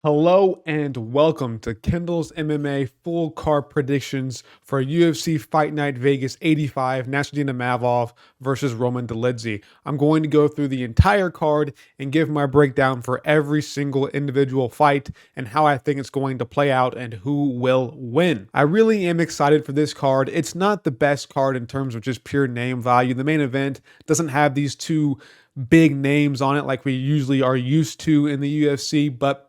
Hello and welcome to Kendall's MMA Full Card Predictions for UFC Fight Night Vegas 85, Nasruddin Imavov versus Roman Dolidze. I'm going to go through the entire card and give my breakdown for every single individual fight and how I think it's going to play out and who will win. I really am excited for this card. It's not the best card in terms of just pure name value. The main event doesn't have these two big names on it like we usually are used to in the UFC, but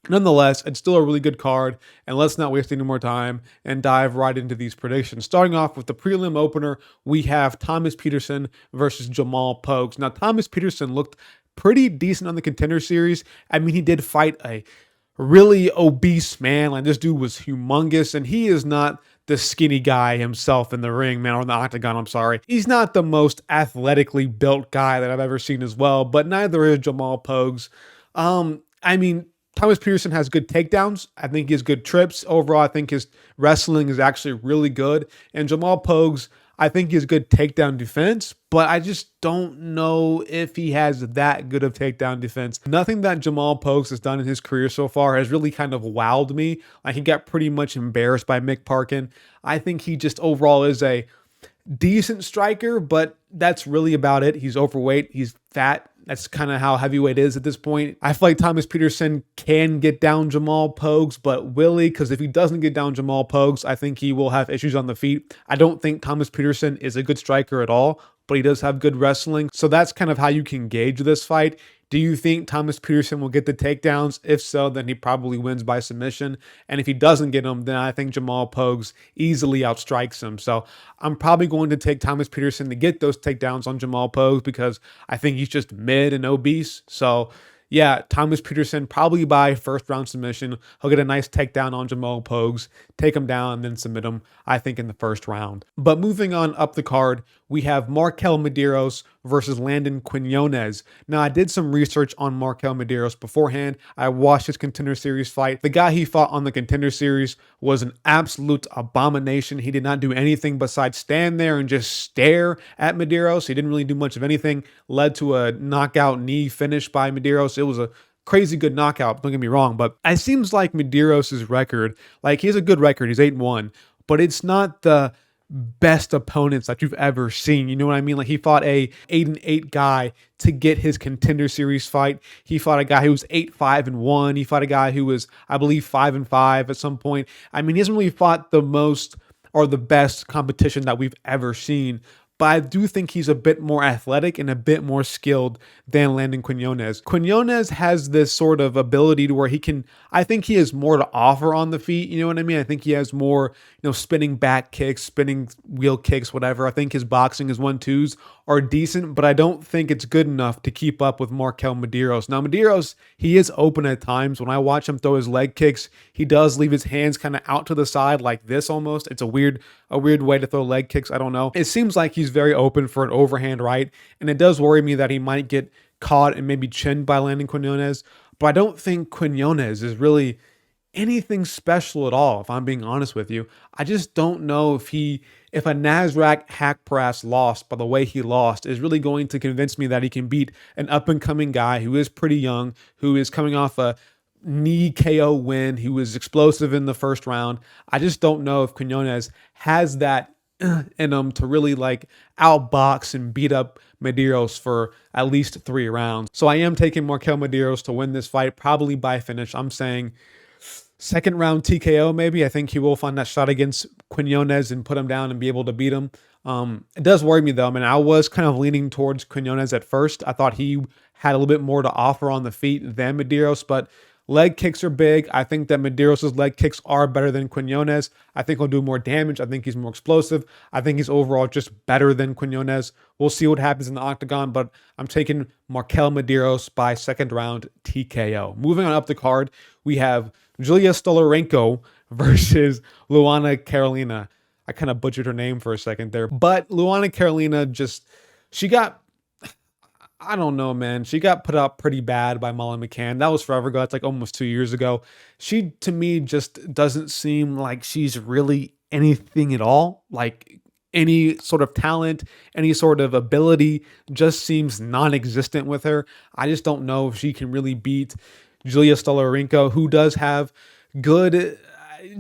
nonetheless, it's still a really good card, and let's not waste any more time and dive right into these predictions. Starting off with the prelim opener, we have Thomas Peterson versus Jamal Pogues. Now, Thomas Peterson looked pretty decent on the Contender Series. I mean, he did fight a really obese man. Like, this dude was humongous, and he is not the skinny guy himself in the ring, man, or in the octagon, I'm sorry. He's not the most athletically built guy that I've ever seen as well, but neither is Jamal Pogues. I mean, Thomas Peterson has good takedowns. I think he has good trips. Overall, I think his wrestling is actually really good. And Jamal Pogues, I think he has good takedown defense, but I just don't know if he has that good of takedown defense. Nothing that Jamal Pogues has done in his career so far has really kind of wowed me. Like, he got pretty much embarrassed by Mick Parkin. I think he just overall is a decent striker, but that's really about it. He's overweight. He's fat. That's kind of how heavyweight is at this point. I feel like Thomas Peterson can get down Jamal Pogues, but will he? Because if he doesn't get down Jamal Pogues, I think he will have issues on the feet. I don't think Thomas Peterson is a good striker at all, but he does have good wrestling. So that's kind of how you can gauge this fight. Do you think Thomas Peterson will get the takedowns? If so, then he probably wins by submission. And if he doesn't get them, then I think Jamal Pogues easily outstrikes him. So I'm probably going to take Thomas Peterson to get those takedowns on Jamal Pogues because I think he's just mid and obese. So yeah, Thomas Peterson probably by first round submission. He'll get a nice takedown on Jamal Pogues, take him down, and then submit him, I think, in the first round. But moving on up the card, we have MarQuel Maderos versus Landon Quinones. Now, I did some research on MarQuel Maderos beforehand. I watched his Contender Series fight. The guy he fought on the Contender Series was an absolute abomination. He did not do anything besides stand there and just stare at Maderos. He didn't really do much of anything. Led to a knockout knee finish by Maderos. It was a crazy good knockout, don't get me wrong, but it seems like Maderos' record, like, he has a good record. He's 8-1, but it's not the best opponents that you've ever seen. You know what I mean? Like, he fought a 8-8 guy to get his Contender Series fight. He fought a guy who was 8-5-1. He fought a guy who was, I believe, 5-5 at some point. I mean, he hasn't really fought the most or the best competition that we've ever seen. But I do think he's a bit more athletic and a bit more skilled than Landon Quinones. Quinones has this sort of ability to where he can, I think he has more to offer on the feet. You know what I mean? I think he has more, spinning back kicks, spinning wheel kicks, whatever. I think his boxing, his 1-2s are decent, but I don't think it's good enough to keep up with MarQuel Maderos. Now, Maderos, he is open at times. When I watch him throw his leg kicks, he does leave his hands kind of out to the side like this almost. It's a weird way to throw leg kicks. I don't know. It seems like he's very open for an overhand right, and it does worry me that he might get caught and maybe chinned by Landon Quinones, but I don't think Quinones is really anything special at all, if I'm being honest with you. I just don't know if a Nasrat hack press lost by the way he lost is really going to convince me that he can beat an up-and-coming guy who is pretty young, who is coming off a knee KO win, who was explosive in the first round. I just don't know if Quinones has that in him to really outbox and beat up Maderos for at least 3 rounds. So I am taking MarQuel Maderos to win this fight, probably by finish. I'm saying second round TKO maybe. I think he will find that shot against Quinones and put him down and be able to beat him. It does worry me though. I mean, I was kind of leaning towards Quinones at first. I thought he had a little bit more to offer on the feet than Maderos, but leg kicks are big. I think that Maderos' leg kicks are better than Quinones. I think he'll do more damage. I think he's more explosive. I think he's overall just better than Quinones. We'll see what happens in the octagon, but I'm taking MarQuel Maderos by second round TKO. Moving on up the card, we have Julija Stoliarenko versus Luana Carolina. I kind of butchered her name for a second there, but Luana Carolina I don't know, man. She got put up pretty bad by Molly McCann. That was forever ago. That's like almost 2 years ago. She, to me, just doesn't seem like she's really anything at all. Like, any sort of talent, any sort of ability just seems non-existent with her. I just don't know if she can really beat Julija Stoliarenko, who does have good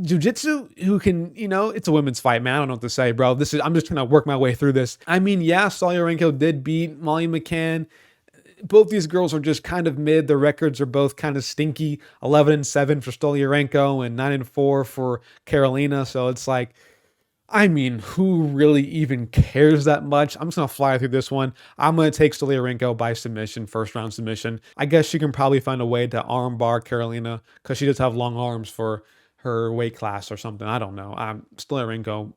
jiu-jitsu, who can, it's a women's fight, man. I don't know what to say, bro. I'm just trying to work my way through this. I mean, yeah, Stoliarenko did beat Molly McCann. Both these girls are just kind of mid. Their records are both kind of stinky. 11-7 for Stoliarenko and 9-4 for Carolina. So it's like, I mean, who really even cares that much? I'm just going to fly through this one. I'm going to take Stoliarenko by submission, first round submission. I guess she can probably find a way to armbar Carolina because she does have long arms for her weight class or something. I don't know. Stoliarenko,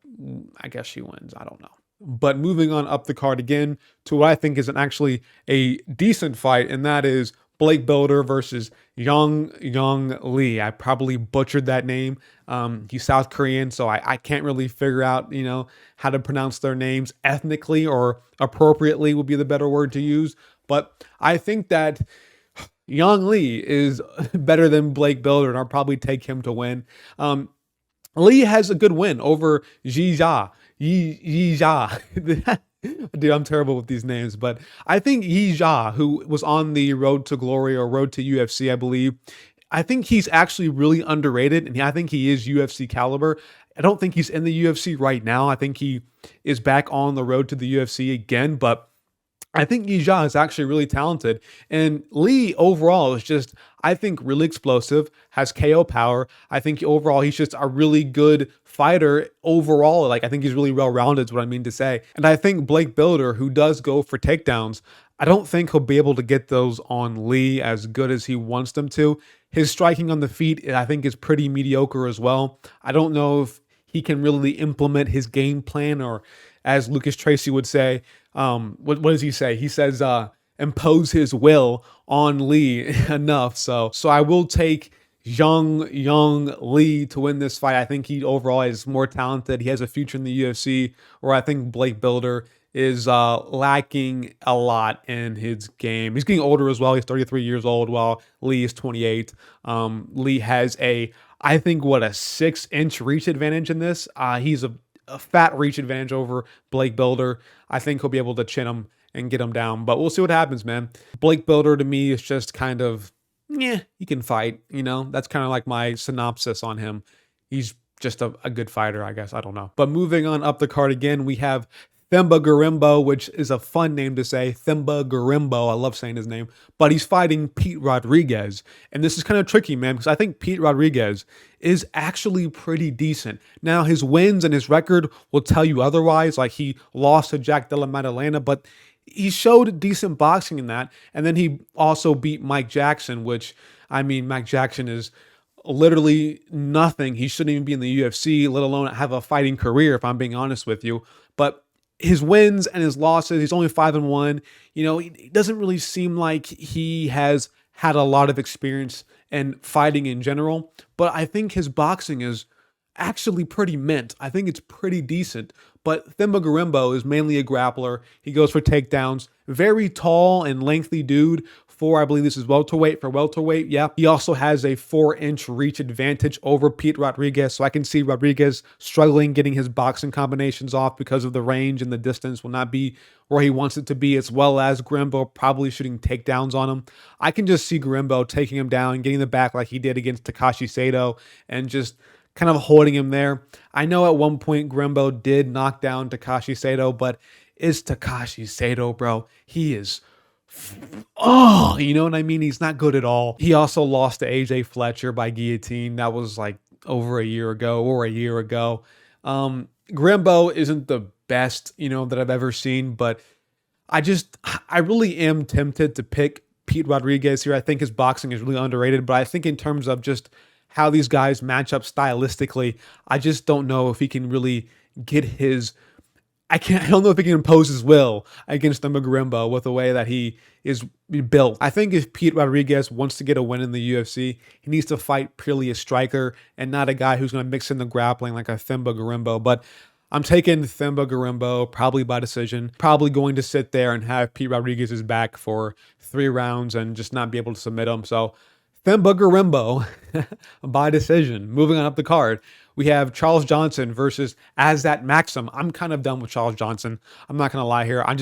I guess she wins. I don't know. But moving on up the card again to what I think is actually a decent fight, and that is Blake Bilder versus Yeong Lee. I probably butchered that name. He's South Korean, so I can't really figure out, how to pronounce their names ethnically or appropriately would be the better word to use. But I think that Yeong Lee is better than Blake Bilder, and I'll probably take him to win. Lee has a good win over Julija. Dude, I'm terrible with these names, but I think Julija, who was on the Road to Glory or Road to UFC, I believe, I think he's actually really underrated, and I think he is UFC caliber. I don't think he's in the UFC right now. I think he is back on the road to the UFC again, but I think Julija is actually really talented. And Lee overall is just, I think, really explosive, has KO power. I think overall he's just a really good fighter overall. Like, I think he's really well-rounded is what I mean to say. And I think Blake Bilder, who does go for takedowns, I don't think he'll be able to get those on Lee as good as he wants them to. His striking on the feet, I think, is pretty mediocre as well. I don't know if he can really implement his game plan, or as Lucas Tracy would say, what does he say? He says, impose his will on Lee enough. So I will take Yeong Lee to win this fight. I think he overall is more talented. He has a future in the UFC, where I think Blake Bilder is lacking a lot in his game. He's getting older as well. He's 33 years old, while Lee is 28. Lee has I think, a 6-inch reach advantage in this. He's a fat reach advantage over Blake Bilder. I think he'll be able to chin him and get him down, but we'll see what happens, man. Blake Bilder to me is just kind of, he can fight, That's kind of like my synopsis on him. He's just a good fighter, I guess. I don't know. But moving on up the card again, we have Thembo Gorimbo, which is a fun name to say. Thembo Gorimbo. I love saying his name. But he's fighting Pete Rodriguez. And this is kind of tricky, man, because I think Pete Rodriguez is actually pretty decent. Now, his wins and his record will tell you otherwise. Like, he lost to Jack Della Maddalena, but he showed decent boxing in that. And then he also beat Mike Jackson, which, I mean, Mike Jackson is literally nothing. He shouldn't even be in the UFC, let alone have a fighting career, if I'm being honest with you. But his wins and his losses, he's only 5-1. It doesn't really seem like he has had a lot of experience in fighting in general, but I think his boxing is actually pretty mint. I think it's pretty decent, but Thembo Gorimbo is mainly a grappler. He goes for takedowns. Very tall and lengthy dude. I believe this is welterweight. For welterweight, yeah. He also has a 4-inch reach advantage over Pete Rodriguez, so I can see Rodriguez struggling getting his boxing combinations off because of the range and the distance will not be where he wants it to be, as well as Gorimbo probably shooting takedowns on him. I can just see Gorimbo taking him down, getting the back like he did against Takashi Sato, and just kind of holding him there. I know at one point Gorimbo did knock down Takashi Sato, but it's Takashi Sato, bro. He is... you know what I mean? He's not good at all. He also lost to AJ Fletcher by guillotine. That was like over a year ago. Gorimbo isn't the best, that I've ever seen, but I really am tempted to pick Pete Rodriguez here. I think his boxing is really underrated, but I think in terms of just how these guys match up stylistically, I just don't know if he can really get his... I don't know if he can impose his will against Thembo Gorimbo with the way that he is built. I think if Pete Rodriguez wants to get a win in the UFC, he needs to fight purely a striker and not a guy who's going to mix in the grappling like a Thembo Gorimbo. But I'm taking Thembo Gorimbo probably by decision. Probably going to sit there and have Pete Rodriguez's back for 3 rounds and just not be able to submit him. So Thembo Gorimbo by decision. Moving on up the card, we have Charles Johnson versus Azat Maksum. I'm kind of done with Charles Johnson. I'm not gonna lie here. I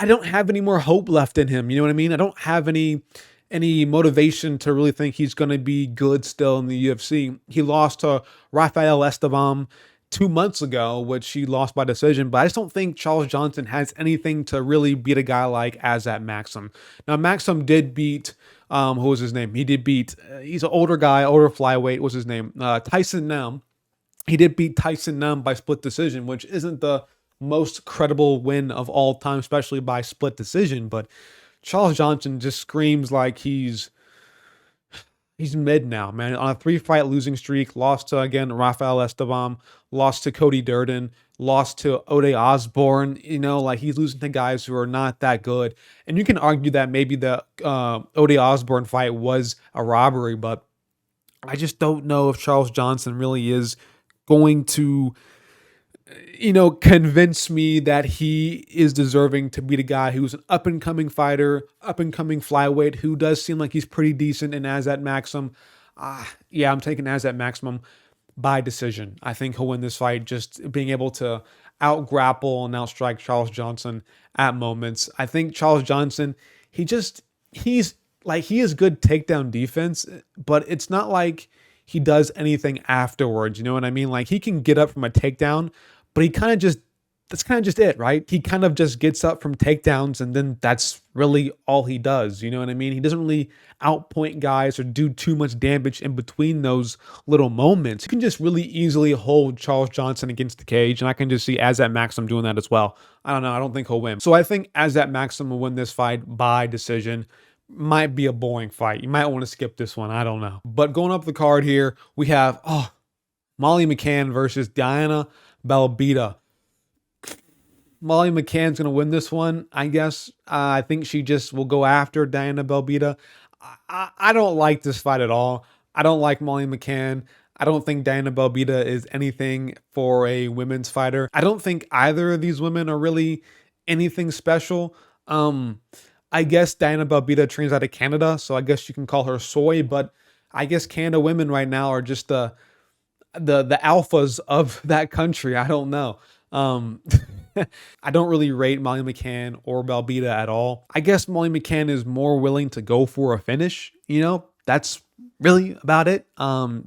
don't have any more hope left in him. You know what I mean? I don't have any any motivation to really think he's going to be good still in the UFC. He lost to Rafael Estevam 2 months ago, which he lost by decision, but I just don't think Charles Johnson has anything to really beat a guy like Azat Maksum. Now, Maksum did beat, who was his name? He did beat, he's an older guy, older flyweight, what's his name? Tyson Nam. He did beat Tyson Nam by split decision, which isn't the most credible win of all time, especially by split decision, but Charles Johnson just screams like he's mid now, man. On a 3-fight losing streak, lost to, again, Rafael Estevam, lost to Cody Durden, lost to Ode Osborne. You know, like he's losing to guys who are not that good. And you can argue that maybe the Ode Osborne fight was a robbery, but I just don't know if Charles Johnson really is going to, convince me that he is deserving to beat a guy who's an up-and-coming fighter, up-and-coming flyweight, who does seem like he's pretty decent in Azat Maksum. Yeah, I'm taking Azat Maksum by decision. I think he'll win this fight, just being able to out-grapple and outstrike Charles Johnson at moments. I think Charles Johnson, he has good takedown defense, but it's not like he does anything afterwards. You know what I mean? Like, he can get up from a takedown, but that's kind of just it, right? He kind of just gets up from takedowns, and then that's really all he does. You know what I mean? He doesn't really outpoint guys or do too much damage in between those little moments. You can just really easily hold Charles Johnson against the cage, and I can just see Azat Maksum doing that as well. I don't know. I don't think he'll win. So I think Azat Maksum will win this fight by decision. Might be a boring fight. You might want to skip this one. I don't know. But going up the card here, we have Molly McCann versus Diana Belbita. Molly McCann's going to win this one, I guess. I think she just will go after Diana Belbita. I don't like this fight at all. I don't like Molly McCann. I don't think Diana Belbita is anything for a women's fighter. I don't think either of these women are really anything special. I guess Diana Belbita trains out of Canada, so I guess you can call her soy, but I guess Canada women right now are just the alphas of that country. I don't know. I don't really rate Molly McCann or Belbita at all. I guess Molly McCann is more willing to go for a finish. That's really about it.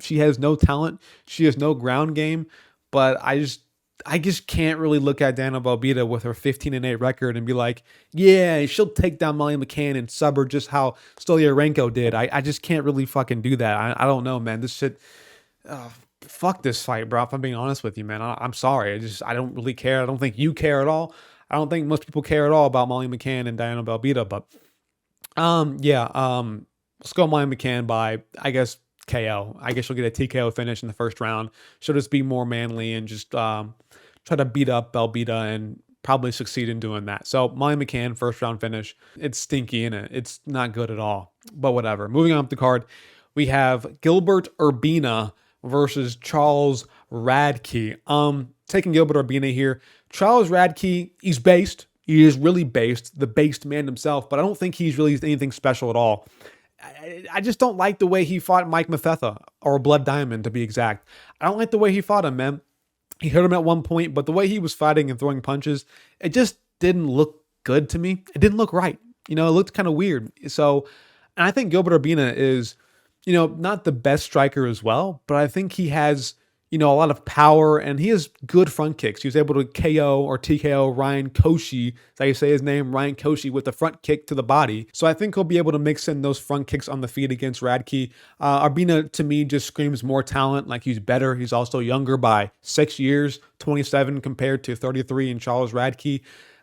She has no talent. She has no ground game, but I just can't really look at Diana Belbita with her 15-8 record and be like, yeah, she'll take down Molly McCann and sub her just how Stoliarenko did. I just can't really fucking do that. I don't know, man. This shit, fuck this fight, bro. If I'm being honest with you, man, I'm sorry. I don't really care. I don't think you care at all. I don't think most people care at all about Molly McCann and Diana Belbita, but let's go Molly McCann by, I guess, KO. I guess she'll get a TKO finish in the first round. She'll just be more manly and just try to beat up Belbita and probably succeed in doing that. So Molly McCann, first round finish. It's stinky, innit? It's not good at all, but whatever. Moving on up the card, we have Gilbert Urbina versus Charles Radtke. Taking Gilbert Urbina here. Charles Radtke, he's based. He is really based, the based man himself, but I don't think he's really anything special at all. I just don't like the way he fought Mike Mafetha, or Blood Diamond to be exact. I don't like the way he fought him, man. He hurt him at one point, but the way he was fighting and throwing punches, it just didn't look good to me. It didn't look right. It looked kind of weird. So, and I think Gilbert Urbina is, not the best striker as well, but I think he has, a lot of power and he has good front kicks. He was able to KO or TKO Ryan Koshi, that's how you say his name, Ryan Koshi, with the front kick to the body. So I think he'll be able to mix in those front kicks on the feet against Radtke. Urbina, to me, just screams more talent, like he's better. He's also younger by 6 years, 27 compared to 33 in Charles Radtke.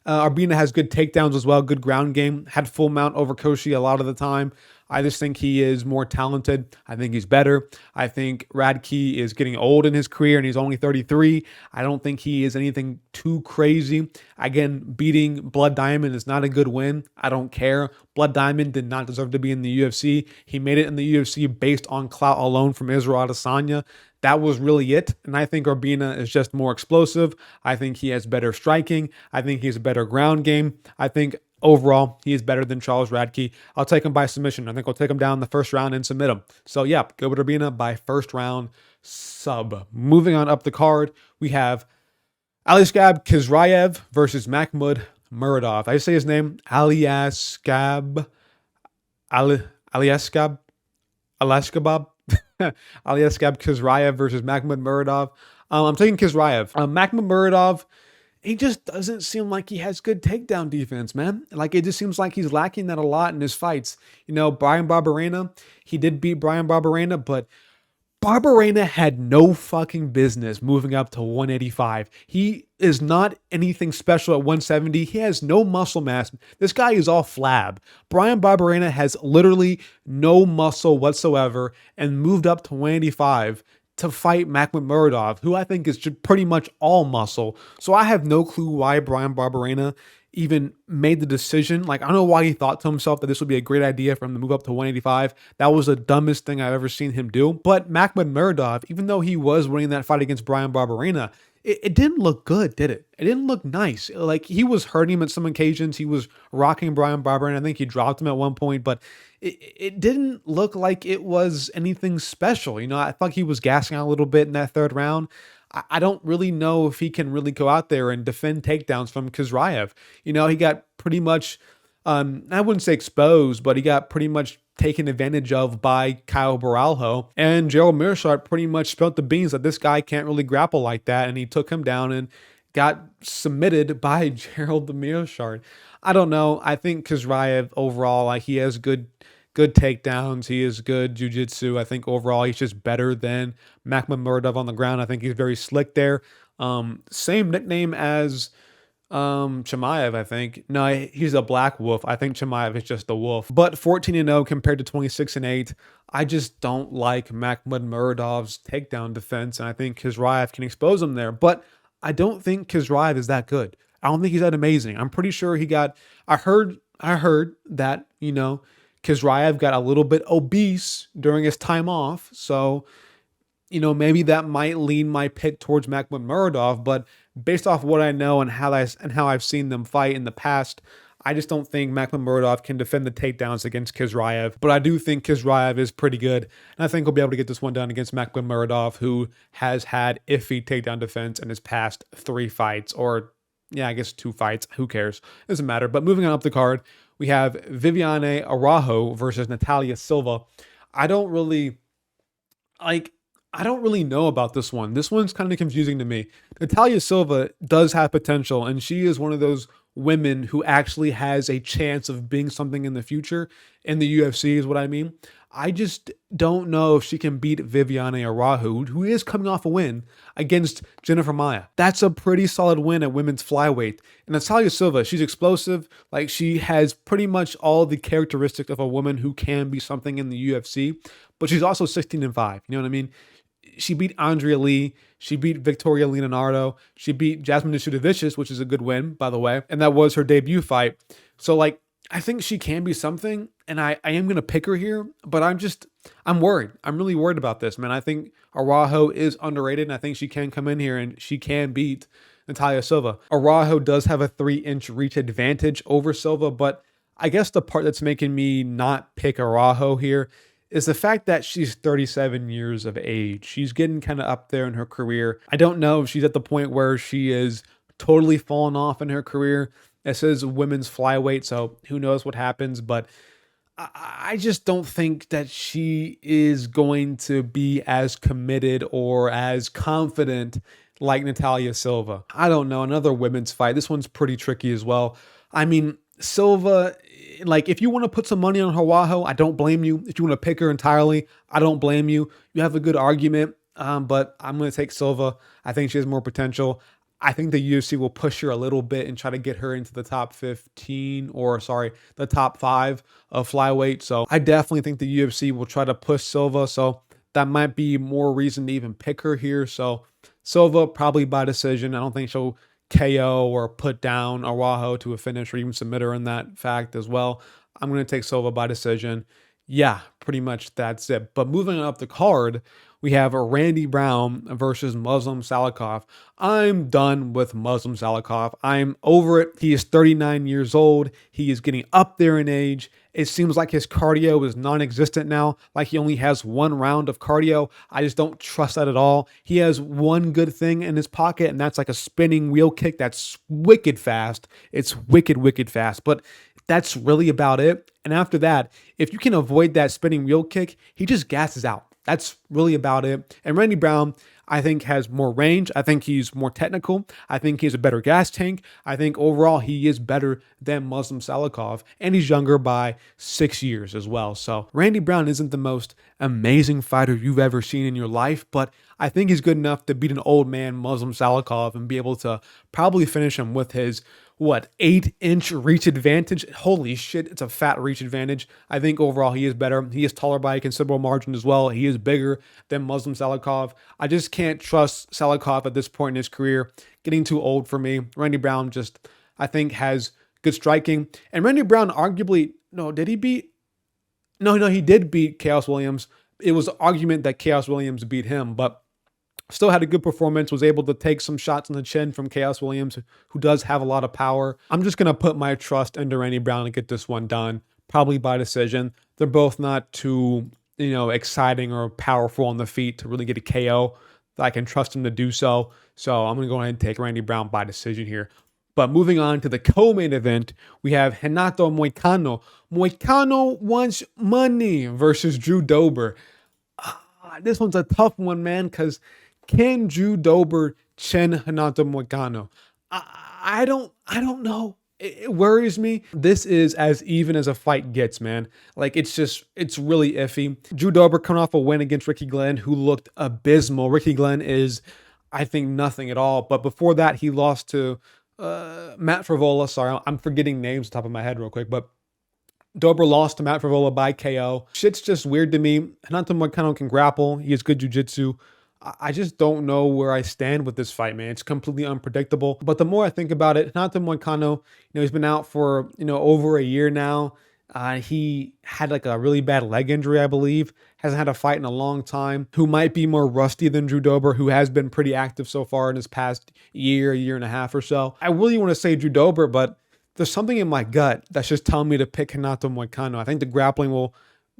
Urbina has good takedowns as well, good ground game, had full mount over Koshi a lot of the time. I just think he is more talented. I think he's better. I think Radtke is getting old in his career and he's only 33. I don't think he is anything too crazy. Again, beating Blood Diamond is not a good win. I don't care. Blood Diamond did not deserve to be in the UFC. He made it in the UFC based on clout alone from Israel Adesanya. That was really it. And I think Urbina is just more explosive. I think he has better striking. I think he has a better ground game. I think overall, he is better than Charles Radtke. I'll take him by submission. I think I'll take him down in the first round and submit him. So, yeah, Gilbert Urbina by first round sub. Moving on up the card, we have Aliaskhab Khizriev versus Makhmud Muradov. I say his name, Aliaskhab. Aliaskhab, Aliaskhab, Aliaskhab Khizriev versus Makhmud Muradov. I'm taking Khizriev. Makhmud Muradov, he just doesn't seem like he has good takedown defense, man. Like, it just seems like he's lacking that a lot in his fights. You know, Brian Barberena, he did beat Brian Barberena, but Barberena had no fucking business moving up to 185. He is not anything special at 170. He has no muscle mass. This guy is all flab. Brian Barberena has literally no muscle whatsoever and moved up to 185 to fight Makhmud Muradov, who I think is pretty much all muscle. So I have no clue why Brian Barberena even made the decision. Like, I don't know why he thought to himself that this would be a great idea for him to move up to 185. That was the dumbest thing I've ever seen him do. But Makhmud Muradov, even though he was winning that fight against Brian Barberena, it didn't look good, did it? It didn't look nice. Like, he was hurting him at some occasions. He was rocking Brian Barberena. I think he dropped him at one point, but it didn't look like it was anything special. You know, I thought he was gassing out a little bit in that third round. I don't really know if he can really go out there and defend takedowns from Khizriev. You know, he got pretty much, I wouldn't say exposed, but he got pretty much taken advantage of by Kyle Araujo. And Gerald Meerschaert pretty much spilled the beans that this guy can't really grapple like that. And he took him down and got submitted by Gerald Meerschaert. I don't know. I think Khizriev overall, like, he has good takedowns. He is good jiu-jitsu. I think overall he's just better than Makhmud Muradov on the ground. I think he's very slick there. Same nickname as Chimaev, I think. No, he's a black wolf. I think Chimaev is just a wolf. But 14-0 compared to 26-8. I just don't like Makhmud Muradov's takedown defense, and I think Khizriev can expose him there. But I don't think Khizriev is that good. I don't think he's that amazing. I'm pretty sure he got, I heard that, you know, Khizriev got a little bit obese during his time off. So, you know, maybe that might lean my pick towards Makhmud Muradov, but based off what I know and how I've seen them fight in the past, I just don't think Makhmud Muradov can defend the takedowns against Khizriev. But I do think Khizriev is pretty good, and I think we'll be able to get this one done against Makhmud Muradov, who has had iffy takedown defense in his past 3 fights, or yeah, I guess 2 fights. Who cares? Doesn't matter. But moving on up the card, we have Viviane Araujo versus Natalia Silva. I don't really know about this one. This one's kind of confusing to me. Natalia Silva does have potential, and she is one of those women who actually has a chance of being something in the future in the UFC, is what I mean. I just don't know if she can beat Viviane Araujo, who is coming off a win against Jennifer Maia. That's a pretty solid win at women's flyweight. And Natalia Silva, she's explosive. Like, she has pretty much all the characteristics of a woman who can be something in the UFC, but she's also 16-5. You know what I mean? She beat Andrea Lee. She beat Victoria Leonardo. She beat Jasmine Nishudavicius, which is a good win, by the way. And that was her debut fight. So, like, I think she can be something, and I am going to pick her here, but I'm worried. I'm really worried about this, man. I think Araujo is underrated, and I think she can come in here and she can beat Natalia Silva. Araujo does have a 3-inch reach advantage over Silva, but I guess the part that's making me not pick Araujo here is the fact that she's 37 years of age. She's getting kind of up there in her career. I don't know if she's at the point where she is totally fallen off in her career. It says women's flyweight, so who knows what happens, but I just don't think that she is going to be as committed or as confident like Natalia Silva. I don't know, another women's fight. This one's pretty tricky as well. I mean, Silva, like, if you want to put some money on Araujo, I don't blame you. If you want to pick her entirely, I don't blame you. You have a good argument, but I'm going to take Silva. I think she has more potential. I think the UFC will push her a little bit and try to get her into the top 15, or sorry, the top 5 of flyweight. So I definitely think the UFC will try to push Silva. So that might be more reason to even pick her here. So Silva probably by decision. I don't think she'll KO or put down Araujo to a finish or even submit her in that fact as well. I'm going to take Silva by decision. Yeah, pretty much that's it. But moving up the card, we have Randy Brown versus Muslim Salikhov. I'm done with Muslim Salikhov. I'm over it. He is 39 years old. He is getting up there in age. It seems like his cardio is non-existent now. Like, he only has 1 round of cardio. I just don't trust that at all. He has one good thing in his pocket, and that's like a spinning wheel kick that's wicked fast. It's wicked, wicked fast. But That's really about it. And after that, if you can avoid that spinning wheel kick, he just gasses out. That's really about it. And Randy Brown, I think, has more range. I think he's more technical. I think he has a better gas tank. I think overall he is better than Muslim Salikhov, and he's younger by 6 years as well. So Randy Brown isn't the most amazing fighter you've ever seen in your life, but I think he's good enough to beat an old man Muslim Salikhov and be able to probably finish him with his 8-inch reach advantage. Holy shit, it's a fat reach advantage. I think overall he is better. He is taller by a considerable margin as well. He is bigger than Muslim Salikhov. I just can't trust Salikhov at this point in his career. Getting too old for me. Randy Brown just, I think, has good striking. And Randy Brown arguably, he did beat Chaos Williams. It was an argument that Chaos Williams beat him, but still had a good performance, was able to take some shots on the chin from Chaos Williams, who does have a lot of power. I'm just going to put my trust into Randy Brown and get this one done, probably by decision. They're both not too, exciting or powerful on the feet to really get a KO. I can trust him to do so. So I'm going to go ahead and take Randy Brown by decision here. But moving on to the co-main event, we have Renato Moicano. Moicano wants money versus Drew Dober. This one's a tough one, man, because can Drew Dober chin Renato Moicano? I don't know. It worries me. This is as even as a fight gets, man. Like, it's really iffy. Drew Dober coming off a win against Ricky Glenn, who looked abysmal. Ricky Glenn is, I think, nothing at all. But before that, he lost to Matt Frivola. Sorry, I'm forgetting names off the top of my head real quick, but Dober lost to Matt Frivola by KO. Shit's just weird to me. Renato Moicano can grapple. He has good jiu-jitsu. I just don't know where I stand with this fight, man. It's completely unpredictable. But the more I think about it, Renato Moicano, he's been out for, over a year now. He had like a really bad leg injury, I believe. Hasn't had a fight in a long time. Who might be more rusty than Drew Dober, who has been pretty active so far in his past year and a half or so. I really want to say Drew Dober, but there's something in my gut that's just telling me to pick Renato Moicano. I think the grappling will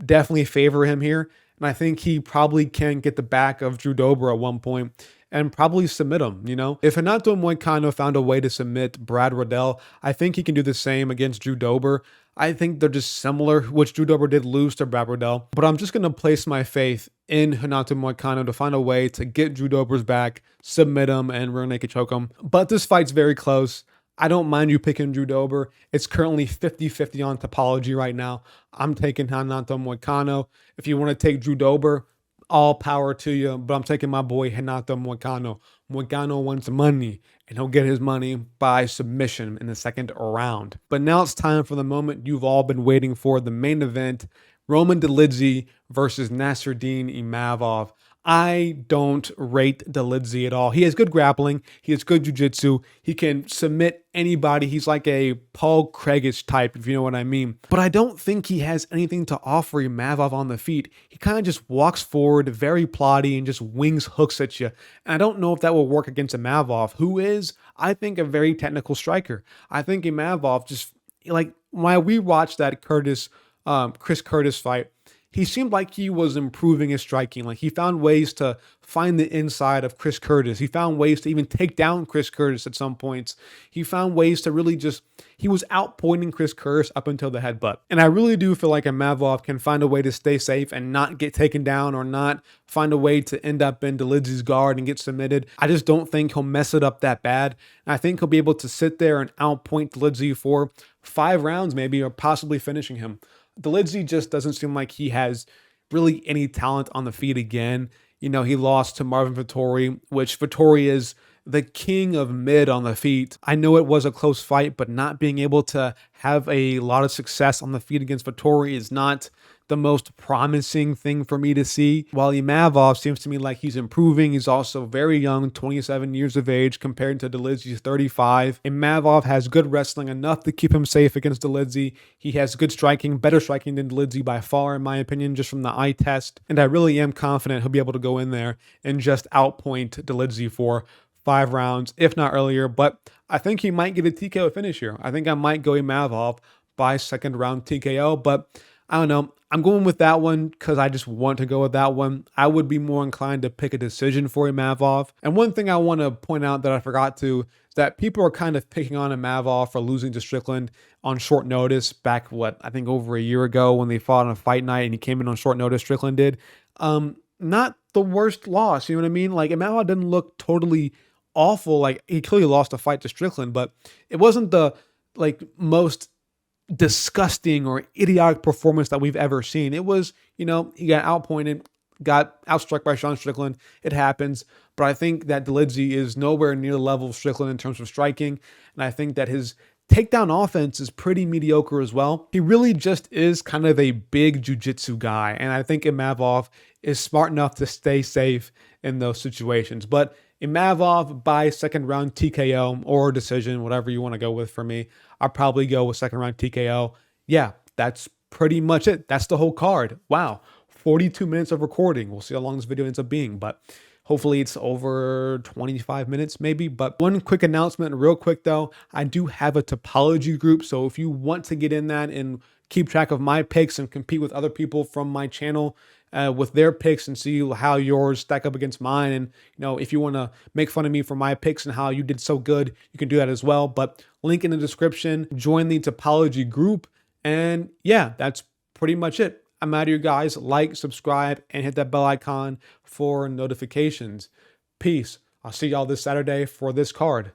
definitely favor him here. And I think he probably can get the back of Drew Dober at one point and probably submit him, If Renato Moicano found a way to submit Brad Riddell, I think he can do the same against Drew Dober. I think they're just similar, which Drew Dober did lose to Brad Riddell. But I'm just going to place my faith in Renato Moicano to find a way to get Drew Dober's back, submit him, and rear naked choke him. But this fight's very close. I don't mind you picking Drew Dober. It's currently 50-50 on Topology right now. I'm taking Renato Moicano. If you want to take Drew Dober, all power to you, but I'm taking my boy Renato Moicano. Moicano wants money, and he'll get his money by submission in the second round. But now it's time for the moment you've all been waiting for, the main event, Roman Dolidze versus Nasruddin Imavov. I don't rate Dolidze at all. He has good grappling. He has good jiu-jitsu. He can submit anybody. He's like a Paul Cragish type, if you know what I mean. But I don't think he has anything to offer Imavov on the feet. He kind of just walks forward, very plotty, and just wings hooks at you. And I don't know if that will work against Imavov, who is, I think, a very technical striker. I think Imavov just, like, when we watched that Chris Curtis fight, he seemed like he was improving his striking. Like, he found ways to find the inside of Chris Curtis. He found ways to even take down Chris Curtis at some points. He found ways to really he was outpointing Chris Curtis up until the headbutt. And I really do feel like Imavov can find a way to stay safe and not get taken down, or not find a way to end up in Dolidze's guard and get submitted. I just don't think he'll mess it up that bad. And I think he'll be able to sit there and outpoint Dolidze for 5 rounds maybe, or possibly finishing him. Dolidze just doesn't seem like he has really any talent on the feet again. He lost to Marvin Vettori, which Vettori is the king of mid on the feet. I know it was a close fight, but not being able to have a lot of success on the feet against Vettori is not the most promising thing for me to see. While Imavov seems to me like he's improving, he's also very young, 27 years of age compared to Dolidze's 35. Imavov has good wrestling, enough to keep him safe against Dolidze. He has good striking, better striking than Dolidze by far, in my opinion, just from the eye test. And I really am confident he'll be able to go in there and just outpoint Dolidze for 5 rounds, if not earlier. But I think he might get a TKO finish here. I think I might go Imavov by second round TKO, but I don't know. I'm going with that one because I just want to go with that one. I would be more inclined to pick a decision for Imavov. And one thing I want to point out that I forgot to is that people are kind of picking on Imavov for losing to Strickland on short notice back, I think over a year ago when they fought on a fight night and he came in on short notice, Strickland did. Not the worst loss, you know what I mean? Like Imavov didn't look totally awful. Like he clearly lost a fight to Strickland, but it wasn't the most disgusting or idiotic performance that we've ever seen. It was, he got outpointed, got outstruck by Sean Strickland. It happens. But I think that Dolidze is nowhere near the level of Strickland in terms of striking. And I think that his takedown offense is pretty mediocre as well. He really just is kind of a big jiu-jitsu guy. And I think Imavov is smart enough to stay safe in those situations. But Imavov by second round TKO or decision, whatever you want to go with for me. I'll probably go with second round TKO. Yeah, that's pretty much it. That's the whole card. Wow, 42 minutes of recording. We'll see how long this video ends up being, but hopefully it's over 25 minutes maybe. But one quick announcement real quick though, I do have a topology group. So if you want to get in that and keep track of my picks and compete with other people from my channel, with their picks and see how yours stack up against mine. And, if you want to make fun of me for my picks and how you did so good, you can do that as well. But link in the description, join the topology group. And yeah, that's pretty much it. I'm out of here, guys. Like, subscribe, and hit that bell icon for notifications. Peace. I'll see y'all this Saturday for this card.